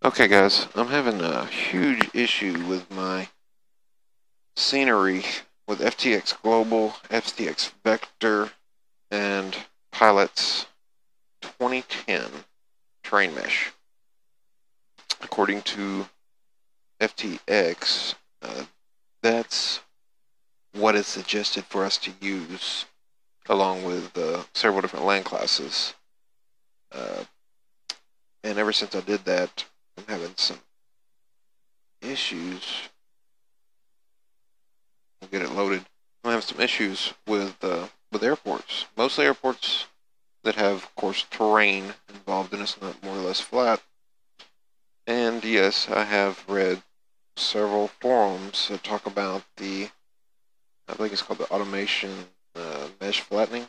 Okay guys, I'm having a huge issue with my scenery with FTX Global, FTX Vector, and Pilot's 2010 terrain mesh. According to FTX, that's what is suggested for us to use along with several different land classes. And ever since I did that, I'm having some issues. We'll get it loaded. I'm having some issues with airports. Mostly airports that have, of course, terrain involved in it, it's not more or less flat. And yes, I have read several forums that talk about I think it's called the automation mesh flattening.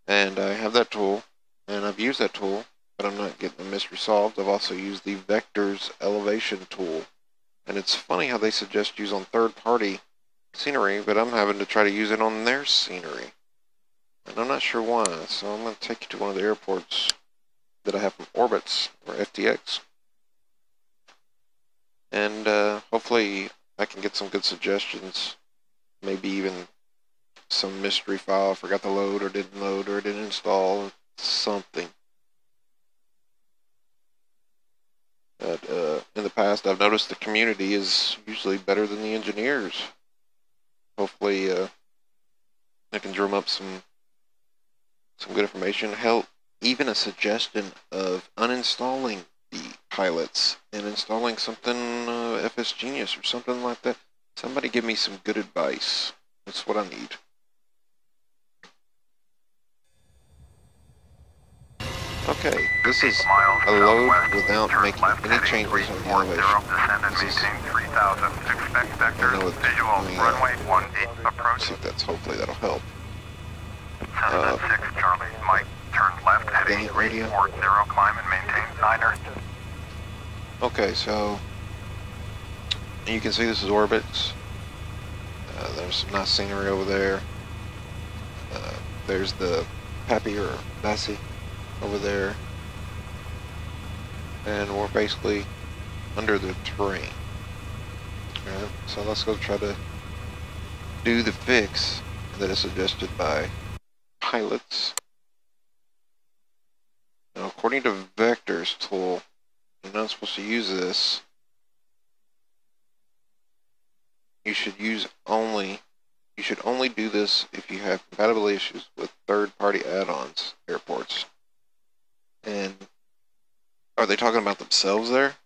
And I have that tool, and I've used that tool, but I'm not getting the mesh resolved. I've also used the Vector's elevation tool. And it's funny how they suggest use on third-party scenery, but I'm having to try to use it on their scenery. And I'm not sure why, so I'm going to take you to one of the airports that I have from Orbx, or FTX. And hopefully I can get some good suggestions, maybe even some mystery file, forgot to load or didn't install, something. But in the past, I've noticed the community is usually better than the engineers. Hopefully, I can drum up some good information. Hell, even a suggestion of uninstalling the pilots and installing something FS Genius or something like that. Somebody give me some good advice. That's what I need. Okay, this is a load without making any changes on the elevation. This is, see if that's, hopefully that'll help. Dang it, radio. Okay, so you can see this is Orbx. There's some nice scenery over there. There's the Pappy or Lassie over there, and we're basically under the terrain. Right, so let's go try to do the fix that is suggested by pilots. Now, according to Vector's tool, you're not supposed to use this. You should only do this if you have compatibility issues with third-party add-ons, airports. And are they talking about themselves there?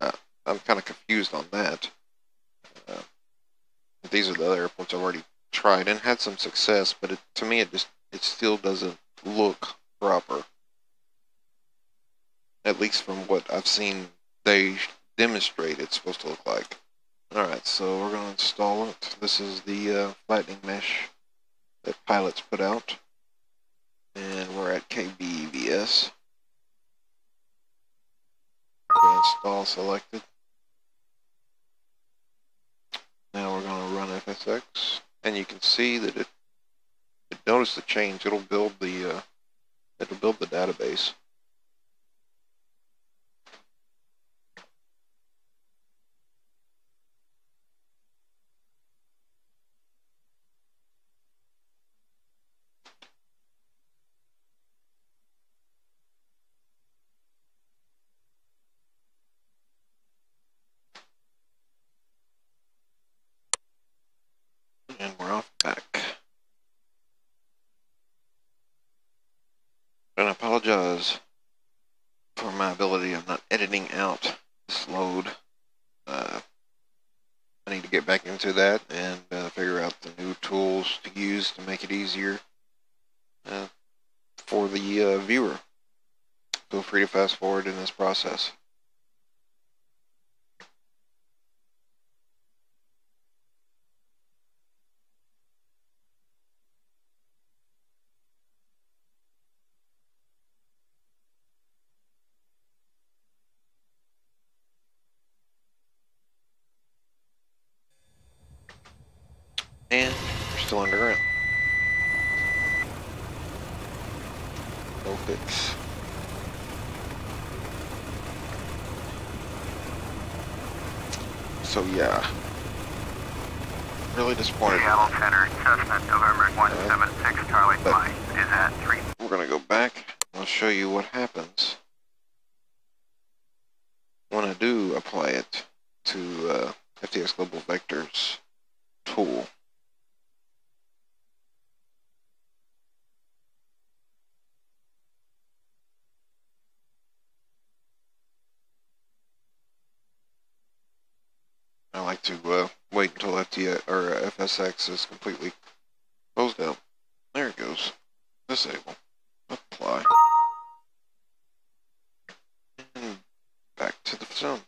I'm kind of confused on that. These are the other airports I've already tried and had some success, but to me it still doesn't look proper. At least from what I've seen they demonstrate it's supposed to look like. Alright, so we're going to install it. This is the flattening mesh that Pilots put out. And we're at KBVS. Install selected. Now we're going to run FSX. And you can see that it notice the change. It'll build the database. And we're off back. And I apologize for my ability of not editing out this load. I need to get back into that and figure out the new tools to use to make it easier for the viewer. Feel free to fast forward in this process. And we're still underground. No fix. So yeah, really disappointed. Seattle Center, Cessna, November 176, Charlie Flight is at 3. We're gonna go back. I'll show you what happens when I do apply it to FTX Global Vectors tool. I like to wait until FTX or FSX is completely closed out. There it goes. Disable. Apply. And back to the zone.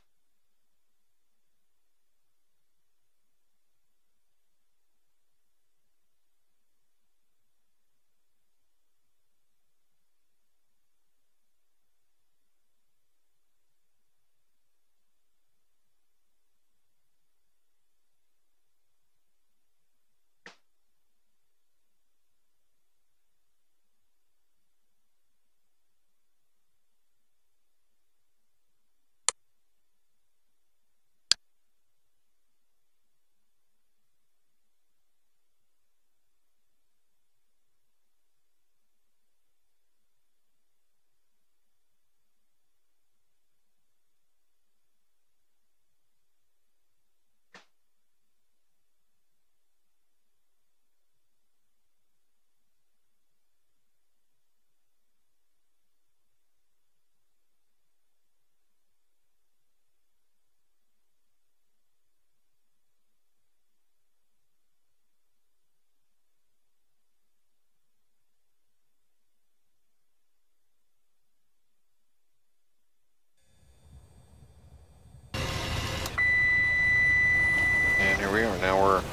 And here we are. Now we're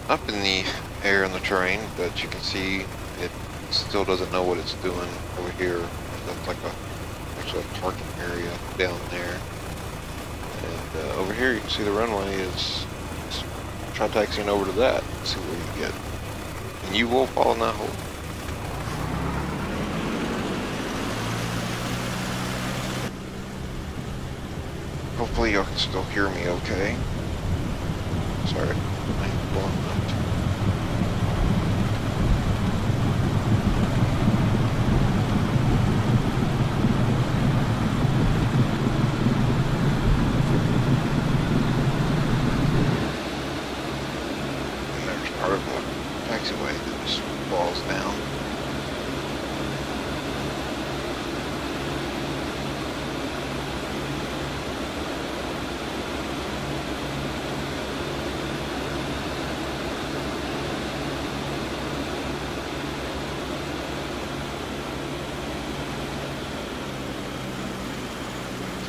up in the air in the terrain, but you can see it still doesn't know what it's doing over here. That's like actually a parking area down there. And over here you can see the runway is try taxiing over to that and see what you get. And you will fall in that hole. Hopefully y'all can still hear me okay. Sorry, I'm blowing up. And there's part of the taxiway that just falls down.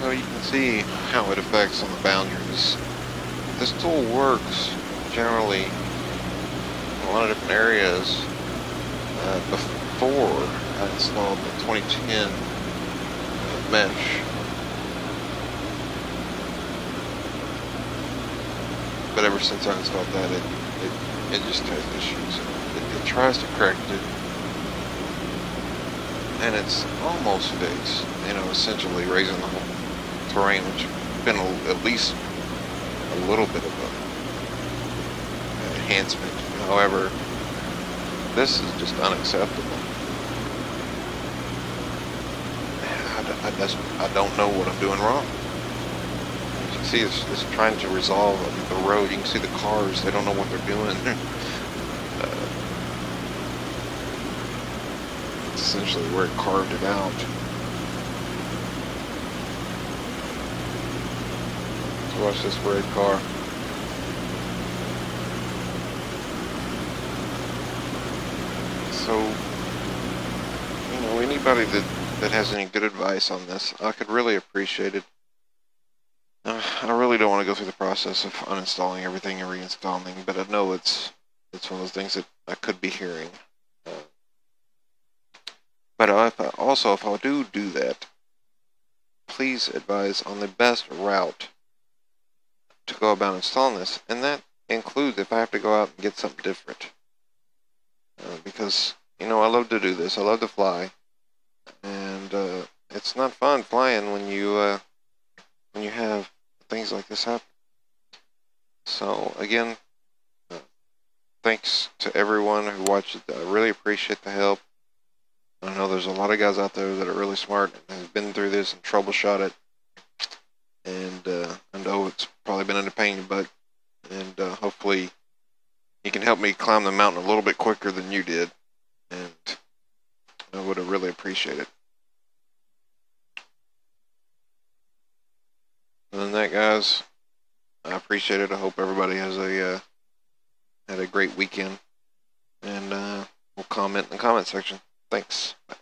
So you can see how it affects on the boundaries. This tool works generally in a lot of different areas. Before I installed the 2010 mesh, but ever since I installed that, it just has issues. It tries to correct it, and it's almost fixed. You know, essentially raising the whole terrain, which has been at least a little bit of an enhancement. However, this is just unacceptable. I don't know what I'm doing wrong. As you can see, it's trying to resolve the road. You can see the cars, they don't know what they're doing. It's essentially where it carved it out. So watch this red car. So, you know, anybody that has any good advice on this, I could really appreciate it. I really don't want to go through the process of uninstalling everything and reinstalling, but I know it's one of those things that I could be hearing. But if I do that, please advise on the best route to go about installing this, and that includes if I have to go out and get something different. Because, you know, I love to do this. I love to fly, and it's not fun flying when you have things like this happen. So again, thanks to everyone who watched it. I really appreciate the help. I know there's a lot of guys out there that are really smart and have been through this and troubleshot it. And I know it's probably been a pain in the butt. And hopefully you can help me climb the mountain a little bit quicker than you did. And I would really appreciate it. Other than that, guys, I appreciate it. I hope everybody has had a great weekend. And we'll comment in the comment section. Thanks. Bye.